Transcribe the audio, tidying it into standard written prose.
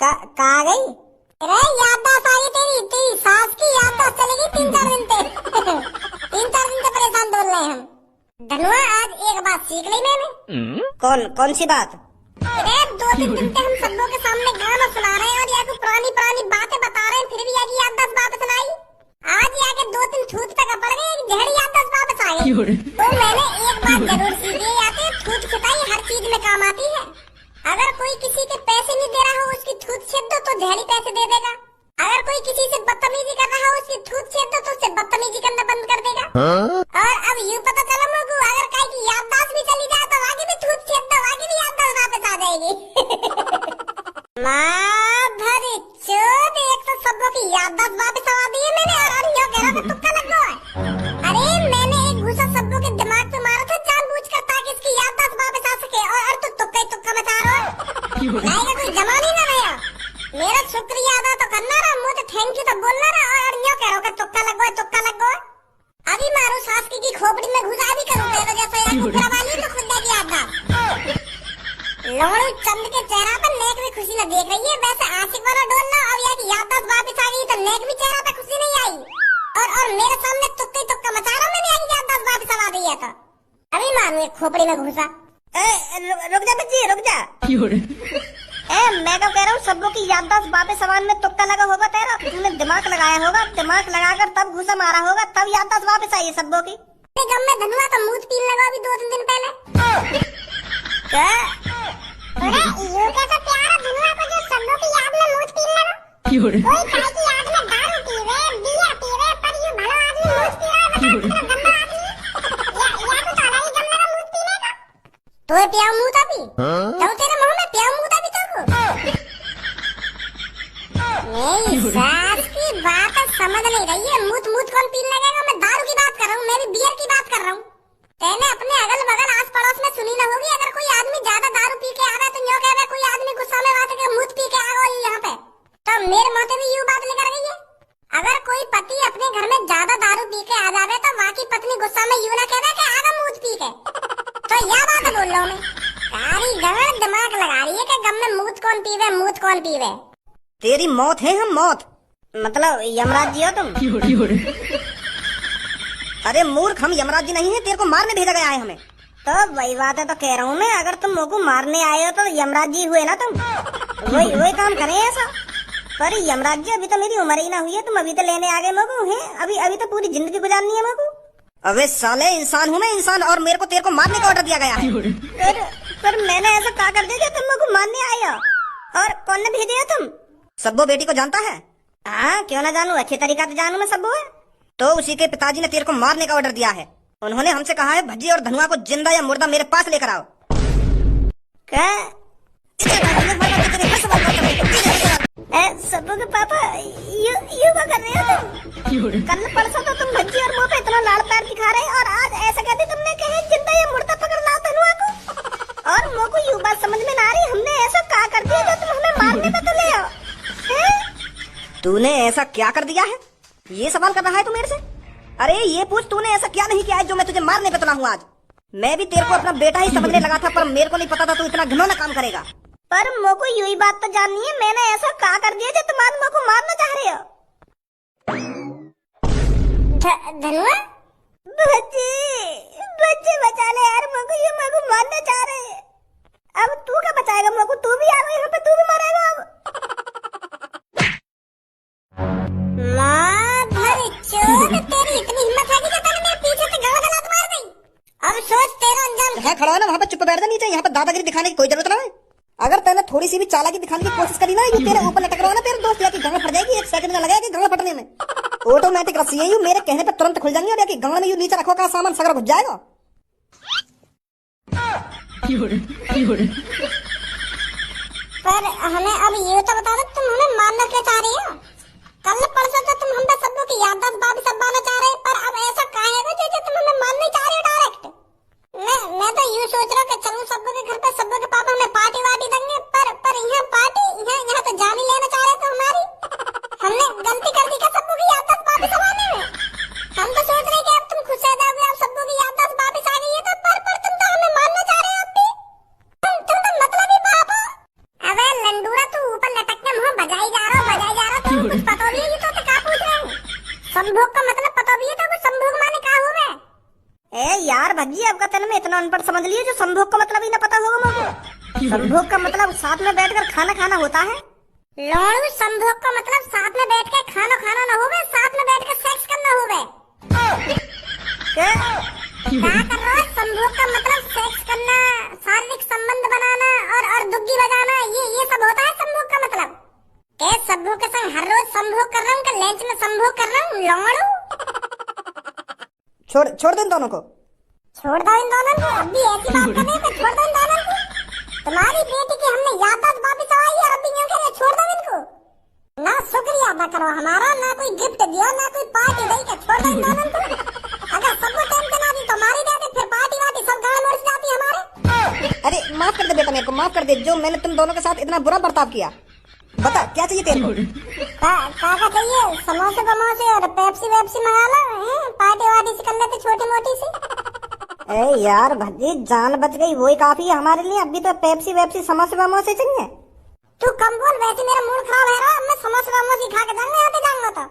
कहाँ गई? अरे याददाश्त आ गई तेरी, तेरी सास की याददाश्त चलेगी 3-4 दिन पे। 3-4 दिन से परेशान बोल रहे हैं हम। धनुआ आज एक बात सीख ली मैंने। कौन सी बात? अरे 2-3 दिन से हम सबों के सामने गाना सुना रहे हैं और या तो पुरानी बातें बता रहे हैं, फिर भी याद याददाश्त वापस नहीं आई। आज आके 2-3 छूत पे पड़ गए, एक जहरी याददाश्त वापस आ गई। तो मैंने एक बात जरूर सीखी, याते छूत छुटाई हर चीज में काम आती है। अगर कोई किसी के पैसे नहीं दे रहा हो, उसकी छूत छेद दो तो जहरी पैसे दे देगा। अगर कोई किसी से बदतमीजी कर रहा हो, उसकी छूत छेद दो तो उससे बदतमीजी करना बंद कर देगा। और अब यूँ पता चला मुझको, अगर कहीं की याददाश्त भी चली जाए तो आगे भी छूत छेद दो, आगे भी याददाश्त वापस आ जाएगी। माँ भरी चोद, एक तो सबों की याददाश्त वापस आ दी है मैंने, और यो कह रहा था तुक्का लग गया है। अरे मैंने एक घूसा सबों के दिमाग पे मारा था जानबूझकर, ताकि इसकी याददाश्त वापस आ सके, और तू तुक्का ही तुक्का मचा रहा है। नहीं कोई जमान ही ना रहा, मेरा शुक्रिया अदा तो करना रहा, मुझे थैंक यू तो बोलना रहा, और यो कह रहा हूँ तुक्का लग गया, तुक्का लग गया। अभी मारू सास की खोपड़ी में घुसा भी करूँ तेरे जैसे कुकरा वाली तो खुद की याददाश्त। लोड़ू चंद के चेहरा पर नेक भी खुशी न देख रही है, वैसे आशिक वाला डोलना, अब यार याददाश्त वापस आ गई तो नेक भी चेहरा पे खुशी नहीं आई, और मेरे सामने तुक्का ही तुक्का मचा रहा, मैंने यार याददाश्त वापस आ दी है तो अभी मारू एक खोपड़ी में घुसा। रुक जा बच्ची, रुक जा। मैं तो कह रहा हूँ सबों की याददाश्त वापस सामान में तुक्का लगा होगा तेरा, तूने दिमाग लगाया होगा, दिमाग लगाकर तब घुसा मारा होगा, तब याददाश्त वापस आई है सबों की। गम में धनुआ का मुंह पीने लगा अभी 2-3 दिन पहले। क्या? अरे ये कैसा प्यारा धनुआ को जो सबों की याद में मुंह पीने लगा। कोई काय की याद में दारू पी रहे, बिया पी रहे, पर ये भला आदमी मुंह पी रहा है, बता कितना गंदा आदमी है। या तो ताला ही गम लगा मुंह पीने का। तो पिया मुंह तभी, तो तेरे मुंह में पिया मुंह तभी तो। मेरी सास की बात समझ नहीं रही है, मुत कौन पीने लगेगा? मैं दारू की बात कर रहा हूँ, मैं भी बियर की बात कर रहा हूँ। तेने अपने अगल बगल आस पड़ोस में सुनी न होगी, अगर कोई आदमी ज्यादा दारू पी के आ रहा है तो यूँ कह रहा है, कोई आदमी गुस्सा में बात करके मुत पी के आ गया यहाँ पे, तो मेरे मोते भी यूँ बात लेकर गई है। अगर कोई पति अपने घर में ज्यादा दारू पी के आ जावे तो वहाँ की पत्नी गुस्सा में यूँ ना कह रहा है आगा मुत पी के, तो यह बात बोल रहा हूँ मैं। सारी गड़बड़ दिमाग लगा रही है कि गम में मुत कौन पीवे। तेरी मौत है हम मौत, मतलब यमराज जी हो तुम। अरे मूर्ख, हम यमराज जी नहीं है, तेरे को मारने भेजा गया है हमें। तो वही बात है तो कह रहा हूँ मैं, अगर तुम मुझको मारने आए हो तो यमराज जी हुए ना तुम, वही काम करें ऐसा। पर यमराज जी अभी तो मेरी उम्र ही ना हुई है, तुम अभी तो लेने आ गए मुझको हैं, अभी तो पूरी जिंदगी गुजारनी है मुझको। अबे साले, इंसान हूँ मैं इंसान, और मेरे को तेरे को मारने का ऑर्डर दिया गया है। पर मैंने ऐसा क्या कर दिया तुम मुझको मारने आए हो? और कौन ने भेजे हो तुम? सब्बो बेटी को जानता है? हाँ क्यों ना जानू, अच्छे तरीका से जानू मैं सब्बो है। तो उसी के पिताजी ने तेरे को मारने का ऑर्डर दिया है, उन्होंने हमसे कहा है भज्जी और धनुआ को जिंदा या मुर्दा मेरे पास लेकर आओ। क्या? सब्बो के पापा यू क्या कर रहे हो तुम? कल परसों तो तुम भज्जी और मुँह पे इतना लाड़ प्यार दिखा रहे, और आज ऐसा कहते तुमने कहे जिंदा या मुर्दा पकड़ लाओ धनुआ को, और मुँह को यू बात समझ में ना आ रही, हमने ऐसा क्या कर दिया जो तुम हमें मारने पे तो ले आओ? तूने ऐसा क्या कर दिया है, ये सवाल कर रहा है तू मेरे से? अरे ये पूछ तूने ऐसा क्या नहीं किया है जो मैं तुझे मारने पे तुला हूँ आज? मैं भी तेरे को अपना बेटा ही समझने लगा था, पर मेरे को नहीं पता था तू इतना घिनौना काम करेगा। पर मुझे को यही बात तो जाननी है, मैंने ऐसा क्या कर दिया जो तुम आज मुझको मारना चाह रहे हो? धनुआ बच्चे बचा ले यार, मुझको मारना चाह रहे हैं। अब तू क्या बचाएगा मुझको? तू भी आ गई यहाँ पे, तू भी मारेगा अब। माँ भरी चोद, तेरी इतनी हिम्मत है कि तूने मेरे पीछे से गलत मार दी। अब सोच तेरा अंजाम। जहाँ खड़ा है ना वहाँ पे चुप बैठ जा, नीचे यहाँ पे दादागिरी दिखाने की कोई जरूरत ना है। अगर तूने थोड़ी सी भी चालाकी दिखाने की कोशिश करी ना, ये तेरे ऊपर लटक रहा है ना, तेरे दोस्त याकी गंगा फट जाएगी, 1 सेकंड में लगेगा गंगा फटने में। ऑटोमेटिक रस्सी है, मेरे कहने पे तुरंत खुल जाएंगी, और याकी गंगा में नीचे रखो का सामान सगरा घुस जाएगा। पर हमें अब ये तो बता दो, तुम हमें मारना क्यों चाह रही हो? कल परसों तो तुम हम पे सबों की याददाश्त वापस सब चाह रहे, पर अब ऐसा काहे है जो तुम हमें मारने चाह रहे हो डायरेक्ट? मैं तो यूँ सोच रहा हूँ कि चलूं सबों के घर पे, सबों के पापा हमें पार्टी वार्टी देंगे, पर यहाँ पार्टी, यहाँ तो जान ही लेना चाह रहे तो हमारी। हमने गलती कर दी क्या सबों की याददाश्त वापस आने में? हम तो सोच रहे कि अब तुम खुश हो जाओगे, अब सबों की याददाश्त वापस आ गई है तो, पर तुम तो हमें मारना चाह रहे हो अब भी। तुम तो मतलब ही बाप हो। अबे लंडूरा, तू ऊपर लटक के संभोग का मतलब पता भी है तो संभोग माने क्या हुआ? ए यार भज्जी, आपका तेल में इतना अनपढ़ समझ लिए जो संभोग का मतलब ही ना पता होगा मुझे। संभोग का मतलब साथ में बैठकर खाना खाना होता है। लौड़ू, संभोग का मतलब साथ में बैठ के खाना खाना ना होवे, साथ में बैठ के सेक्स करना होवे। क्या कर रहा है? संभोग का मतलब सेक्स करना, शारीरिक संबंध बनाना और दुग्गी बजाना, ये सब होता है संभोग का मतलब। क्या संभोग के संग हर रोज संभोग कर रहा हूँ, क्या लंच में संभोग कर रहा हूँ? लौड़ू, छोड़ दो इन दोनों को। छोड़ दो इन दोनों को। अभी ऐसी बात कर रहे हो, छोड़ दो इन दोनों को। तुम्हारी बेटी की हमने याददाश्त वापस आई है और अभी यूं कह रहे छोड़ दो इनको। ना शुक्रिया अदा करो हमारा, ना कोई गिफ्ट दिया, ना कोई पार्टी दी, के छोड़ दो इन दोनों को। अगर सबको टाइम पे ना दी तो मारी देते, फिर पार्टी वार्टी सब गाड़ मोड़ जाती हमारे। अरे माफ कर दे बेटा, मेरे को माफ कर दे, जो मैंने तुम दोनों के साथ इतना बुरा बर्ताव किया। बता क्या चाहिए तेरे को? का चाहिए? समोसे बमोसे और पेप्सी वेप्सी मंगा लो, पार्टी वार्टी से कर लेते छोटी मोटी सी। ए यार भज्जी, जान बच गई वही काफी है हमारे लिए। अभी तो पेप्सी वेप्सी समोसे वमोसे चाहिए। तू कम बोल, वैसे मेरा मूड खराब है रहा, मैं समोसे वमोसे खा के जाऊंगा, आते जाऊंगा तो।